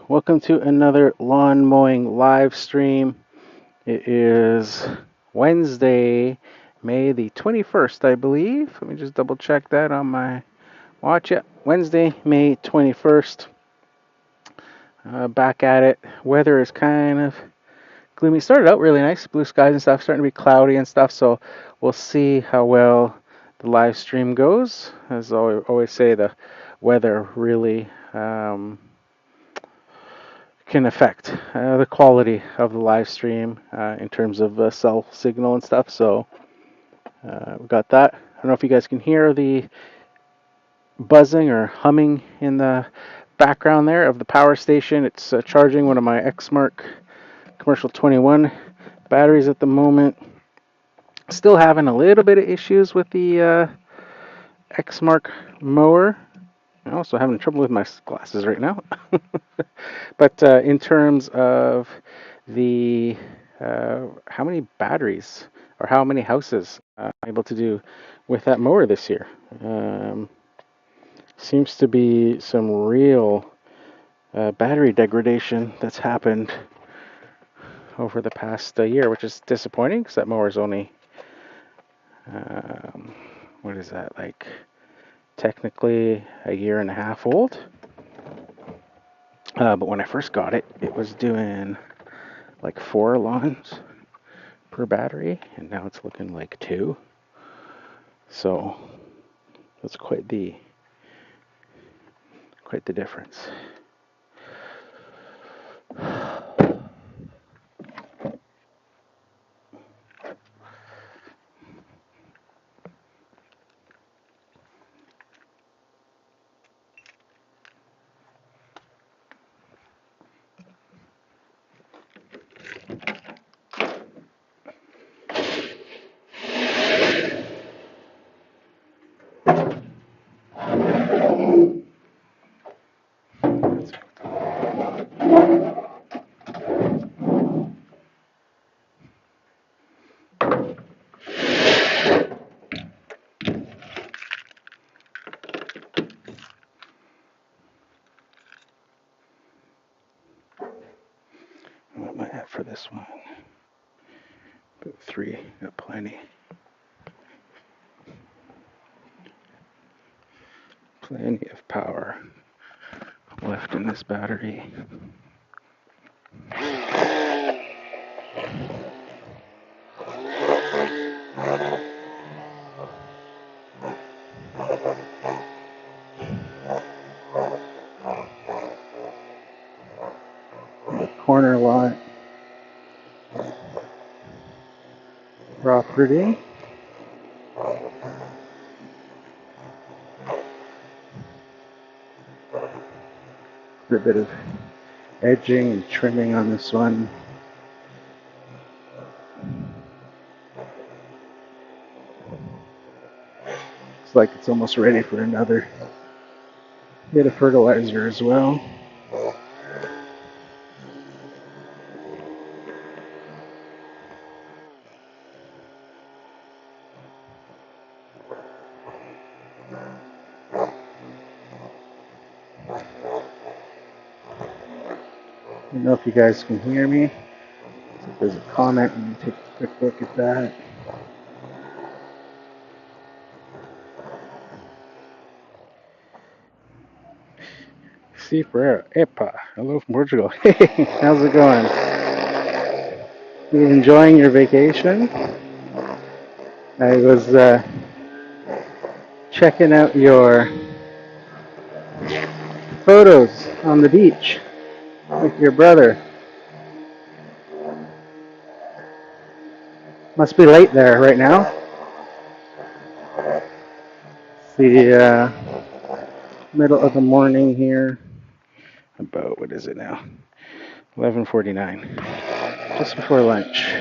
welcome to another lawn mowing live stream. It is Wednesday, May the 21st, I believe. Let me just double check that on my watch. Yeah, Wednesday, May 21st. Back at it. Weather is kind of gloomy. Started out really nice, blue skies and stuff, starting to be cloudy and stuff, so we'll see how well the live stream goes. As I always say, the weather really can affect the quality of the live stream in terms of cell signal and stuff. So we got that. I don't know if you guys can hear the buzzing or humming in the background there of the power station. It's charging one of my Xmark Commercial 21 batteries at the moment. Still having a little bit of issues with the Xmark mower. I'm also having trouble with my glasses right now. But in terms of the how many batteries or how many houses I'm able to do with that mower this year, seems to be some real battery degradation that's happened over the past year, which is disappointing because that mower is only what is that, like technically a year and a half old. But when I first got it, it was doing like 4 lawns per battery, and now it's looking like 2. So that's quite the difference. What am I at for this one? About 3, got plenty. Plenty of power left in this battery. Corner lot property. A bit of edging and trimming on this one. Looks like it's almost ready for another bit of fertilizer as well. I don't know if you guys can hear me. If there's a comment, we can take a quick look at that. C. Ferreira, Epa, hello from Portugal. Hey, how's it going? You enjoying your vacation? I was checking out your photos on the beach with your brother. Must be late there right now. It's the middle of the morning here. About, what is it now? 11:49. Just before lunch.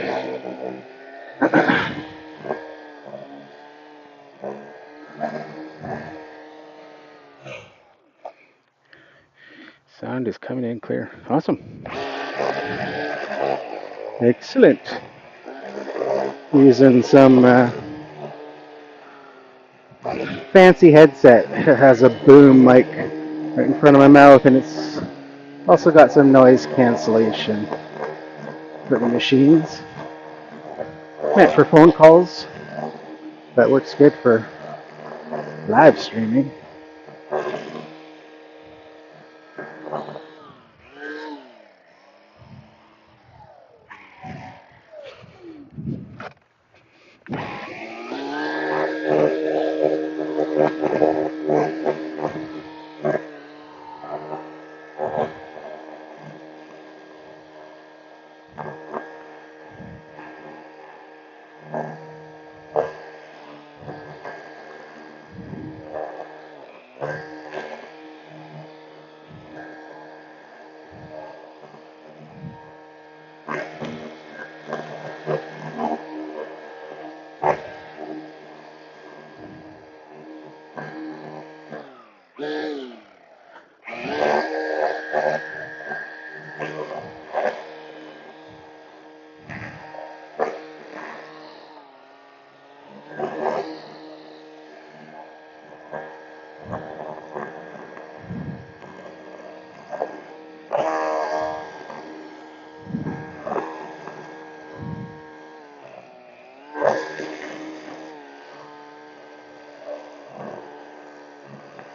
Sound is coming in clear. Awesome. Excellent. Using some fancy headset. It has a boom mic right in front of my mouth, and it's Also got some noise cancellation for the machines. Meant for phone calls. That works good for live streaming.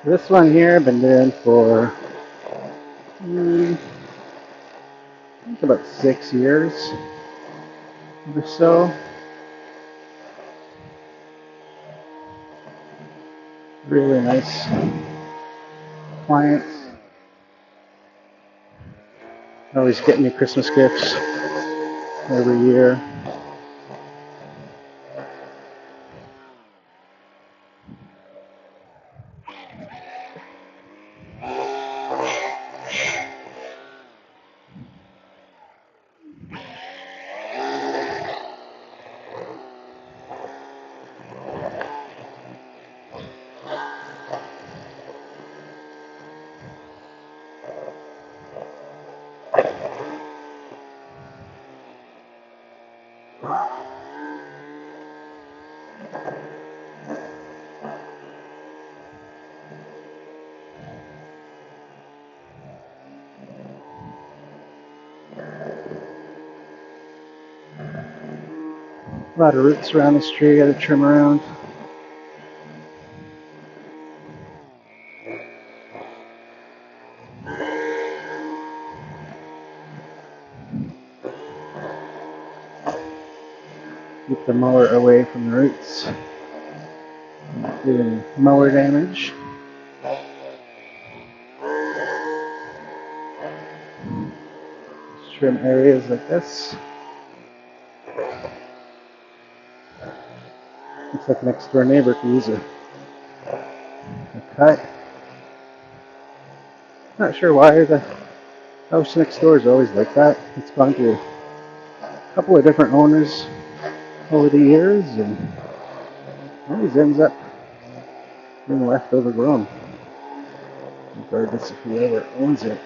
This one here I've been doing for I think about 6 years or so. Really nice clients. Always getting me Christmas gifts every year. A lot of roots around this tree, gotta trim around. Keep the mower away from the roots. Not do any mower damage. Just trim areas like this. Looks like next door neighbor could use a cut. Not sure why the house next door is always like that. It's gone through a couple of different owners over the years and always ends up being left overgrown, regardless of whoever owns it.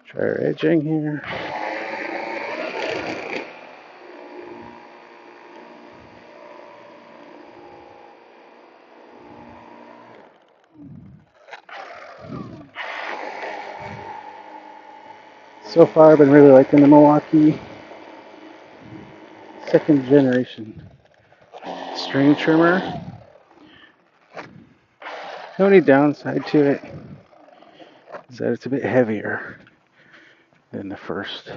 Try our edging here. So far, I've been really liking the Milwaukee second generation string trimmer. The only downside to it is that it's a bit heavier than the first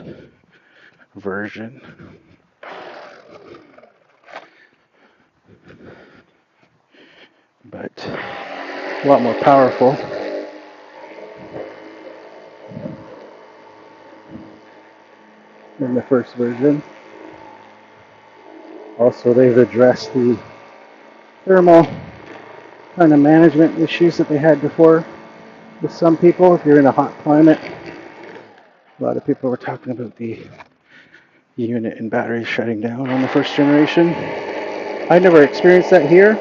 version. a lot more powerful than the first version. Also, they've addressed the thermal kind of management issues that they had before with some people. If you're in a hot climate, a lot of people were talking about the unit and batteries shutting down on the first generation. I never experienced that here,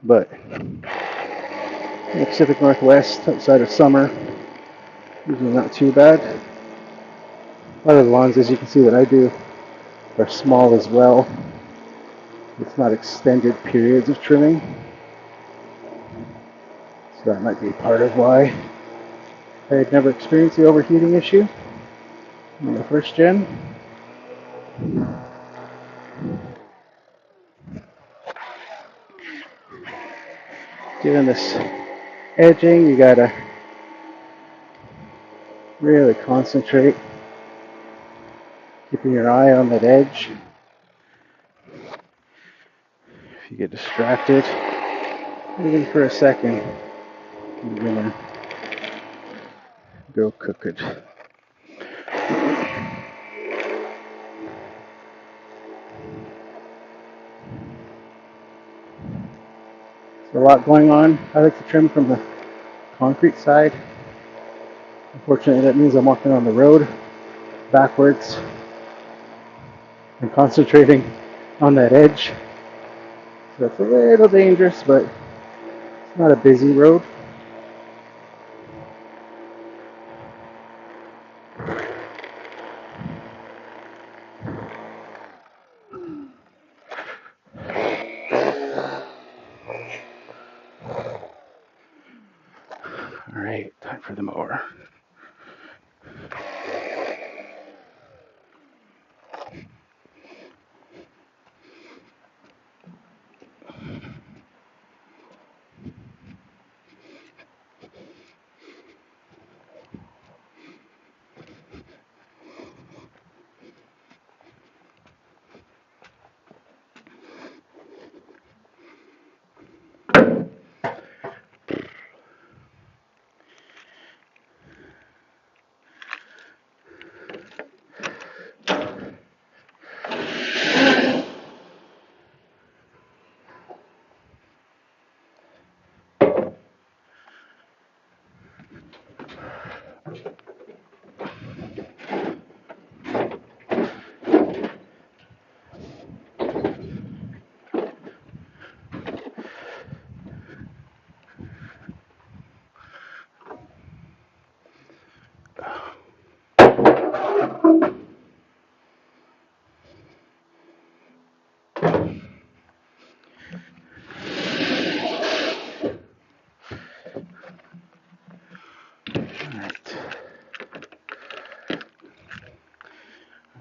but in the Pacific Northwest, outside of summer, usually not too bad. A lot of the lawns, as you can see, that I do are small as well. It's not extended periods of trimming, so that might be part of why I had never experienced the overheating issue in the first gen. Doing this edging, you gotta really concentrate, keeping your eye on that edge. If you get distracted, even for a second, you're gonna go cook it. There's a lot going on. I like to trim from the concrete side. Unfortunately, that means I'm walking on the road backwards and concentrating on that edge. So it's a little dangerous, but it's not a busy road. All right, time for the mower.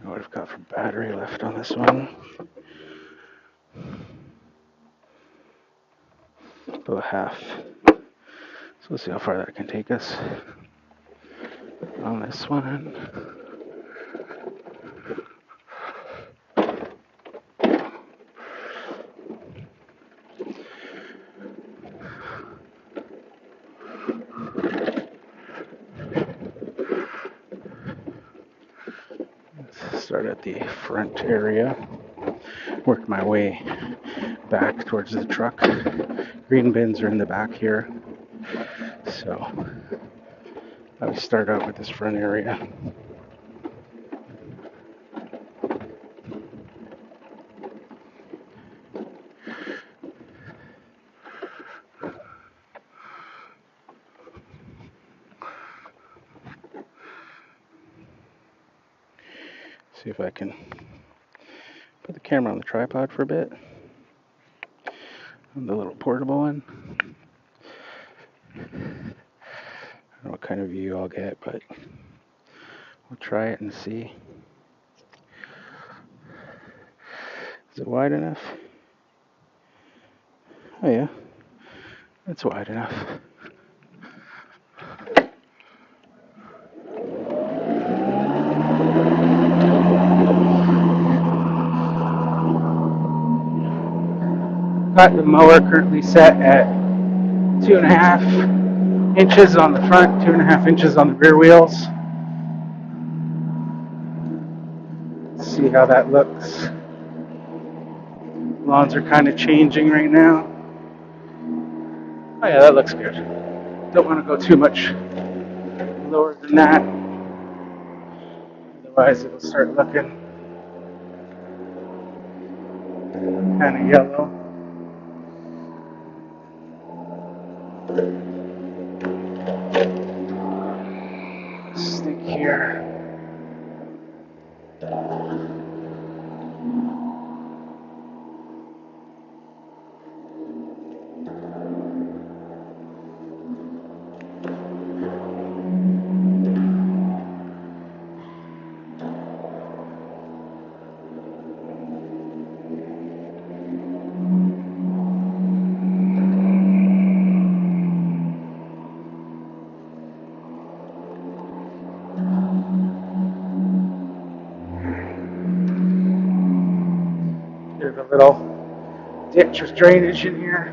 What I've got for battery left on this one. About half. So let's see how far that can take us on this one. Let's start at the front area. Work my way back towards the truck. Green bins are in the back here. So I would start out with this front area. See if I can put the camera on the tripod for a bit. On the little portable one. I don't know what kind of view I'll get, but we'll try it and see. Is it wide enough? Oh yeah, it's wide enough. Got the mower currently set at 2.5 inches on the front, 2.5 inches on the rear wheels. Let's see how that looks. Lawns are kind of changing right now. Oh yeah, that looks good. Don't want to go too much lower than that. Otherwise it'll start looking kind of yellow. Stick here. There's a little ditch with drainage in here.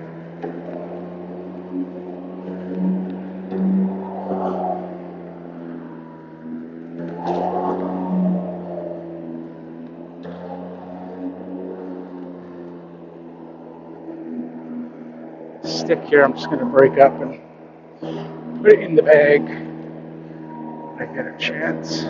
Stick here, I'm just going to break up and put it in the bag when I get a chance.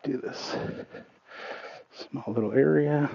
Do this small little area.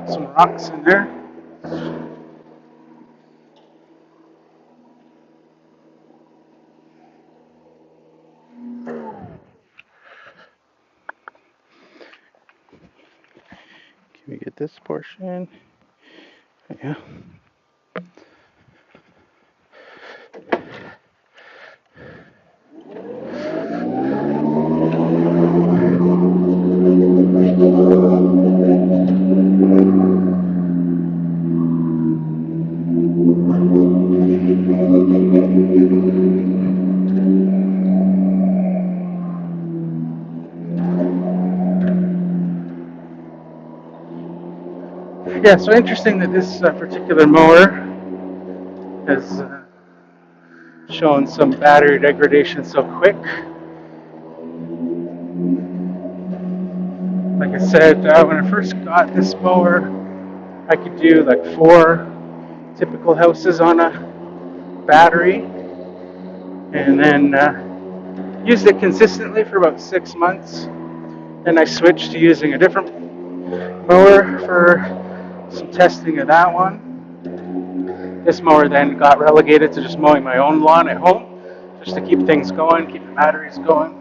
Some rocks in there. Can we get this portion? Yeah. Yeah, so interesting that this particular mower has shown some battery degradation so quick. Like I said, when I first got this mower, I could do like 4 typical houses on a battery, and then used it consistently for about 6 months. Then I switched to using a different mower for some testing of that one. This mower then got relegated to just mowing my own lawn at home, just to keep things going, keep the batteries going.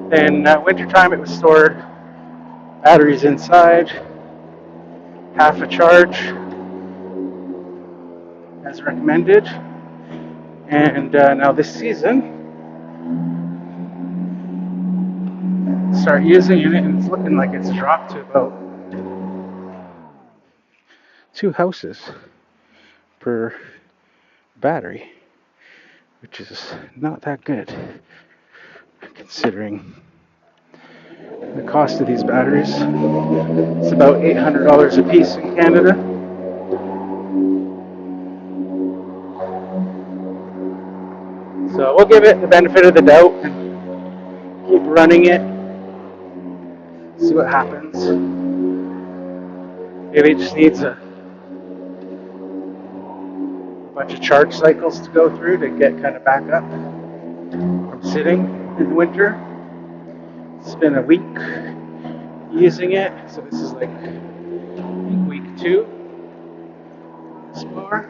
Then winter time it was stored, batteries inside, half a charge as recommended. And now this season, start using it, and it's looking like it's dropped to about 2 houses per battery, which is not that good considering the cost of these batteries. It's about $800 a piece in Canada. So we'll give it the benefit of the doubt and keep running it, see what happens. Maybe it just needs a bunch of charge cycles to go through to get kind of back up from sitting in the winter. It's been a week using it, so this is like week 2 this mower.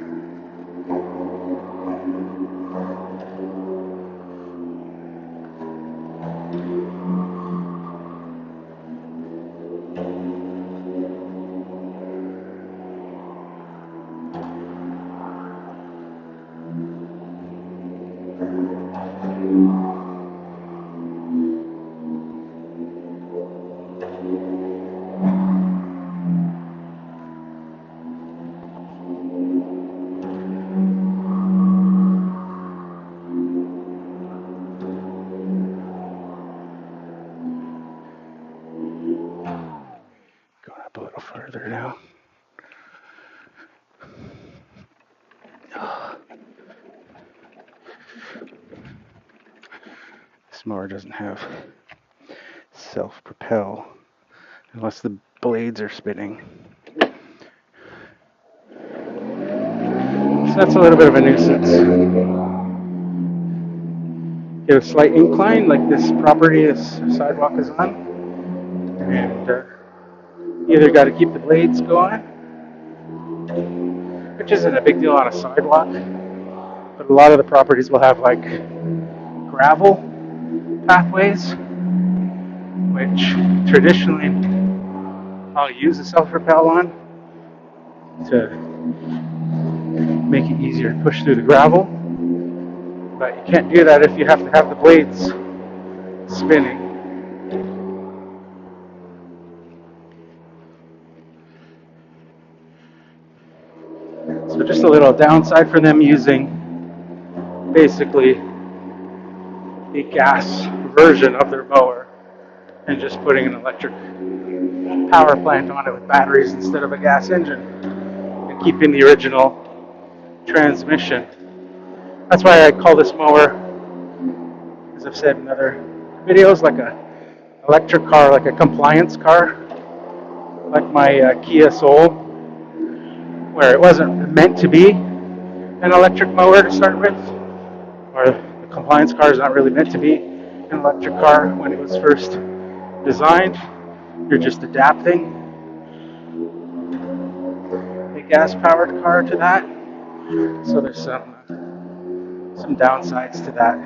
Going up a little further now. This mower doesn't have self-propel unless the blades are spinning. So that's a little bit of a nuisance. Get a slight incline like this property, this sidewalk is on, and either got to keep the blades going, which isn't a big deal on a sidewalk, but a lot of the properties will have like gravel pathways, which traditionally I'll use a self-propel on to make it easier to push through the gravel, but you can't do that if you have to have the blades spinning. So just a little downside for them using basically the gas version of their mower and just putting an electric power plant on it with batteries instead of a gas engine and keeping the original transmission. That's why I call this mower, as I've said in other videos, like a electric car, like a compliance car, like my Kia Soul, where it wasn't meant to be an electric mower to start with, or the compliance car is not really meant to be an electric car when it was first designed. You're just adapting a gas-powered car to that. So there's some downsides to that.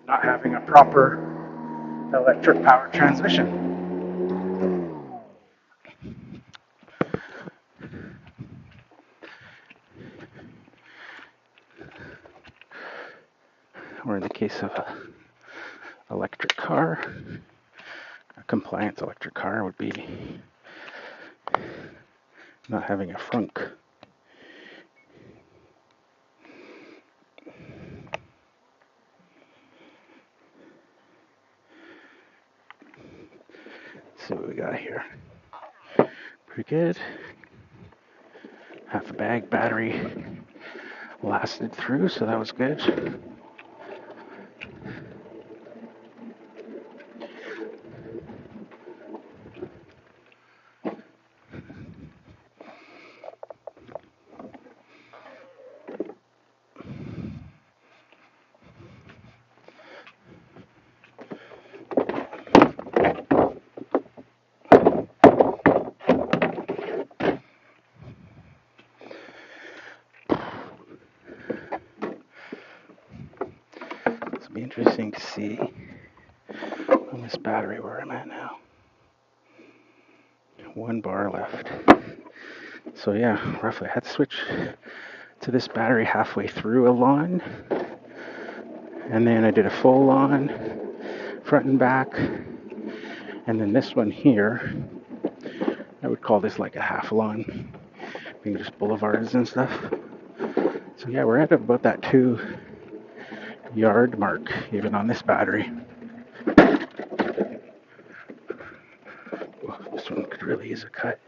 Not having a proper electric power transmission. Or in the case of an electric car, a compliant electric car would be not having a frunk. Let's see what we got here. Pretty good. Half a bag battery lasted through, so that was good. Be interesting to see on this battery where I'm at now. 1 bar left. So yeah, roughly I had to switch to this battery halfway through a lawn, and then I did a full lawn, front and back, and then this one here, I would call this like a half lawn, being just boulevards and stuff. So yeah, we're at about that 2-yard mark, even on this battery. Whoa, this one could really use a cut.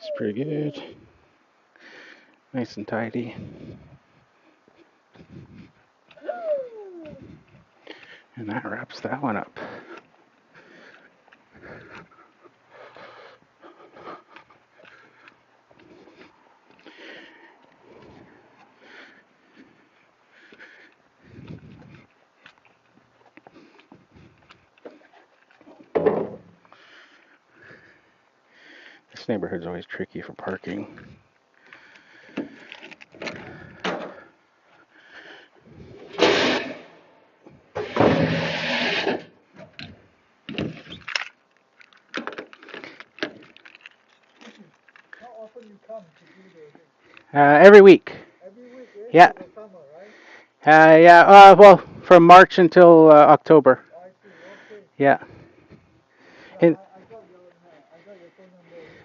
It's pretty good. Nice and tidy. And that wraps that one up. This neighborhood's always tricky for parking. Every week. Yeah. Yeah. Well, from March until October. Yeah.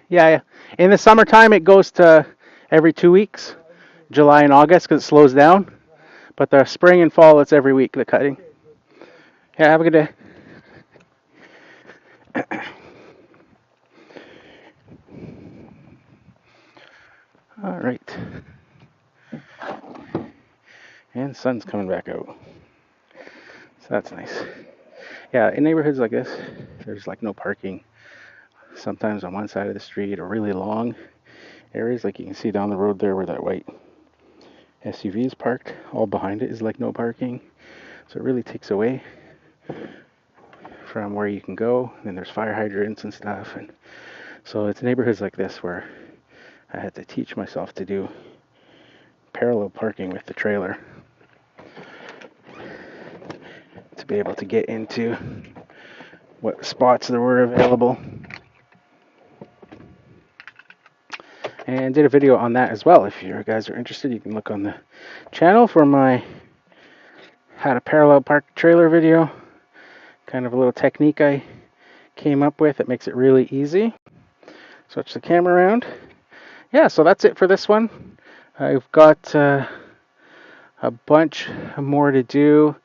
Yeah. In the summertime, it goes to every 2 weeks, July and August, because it slows down. But the spring and fall, it's every week, the cutting. Yeah. Have a good day. All right. And the sun's coming back out. So that's nice. Yeah, in neighborhoods like this, there's like no parking. Sometimes on one side of the street or really long areas, like you can see down the road there where that white SUV is parked, all behind it is like no parking. So it really takes away from where you can go. And there's fire hydrants and stuff. And so it's neighborhoods like this where I had to teach myself to do parallel parking with the trailer to be able to get into what spots there were available. And did a video on that as well. If you guys are interested, you can look on the channel for my how to parallel park trailer video. Kind of a little technique I came up with that makes it really easy. Switch the camera around. Yeah, so that's it for this one. I've got a bunch more to do.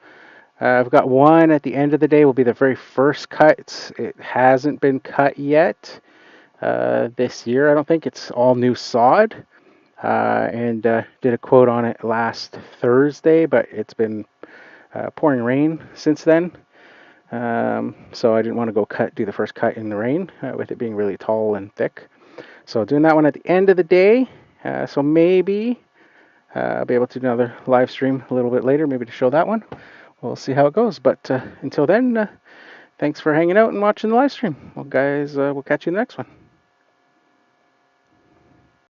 I've got one at the end of the day will be the very first cut. It hasn't been cut yet this year. I don't think it's all new sod. And did a quote on it last Thursday, but it's been pouring rain since then. So I didn't want to go do the first cut in the rain with it being really tall and thick. So doing that one at the end of the day. So maybe I'll be able to do another live stream a little bit later, maybe to show that one. We'll see how it goes. But until then, thanks for hanging out and watching the live stream. Well, guys, we'll catch you in the next one.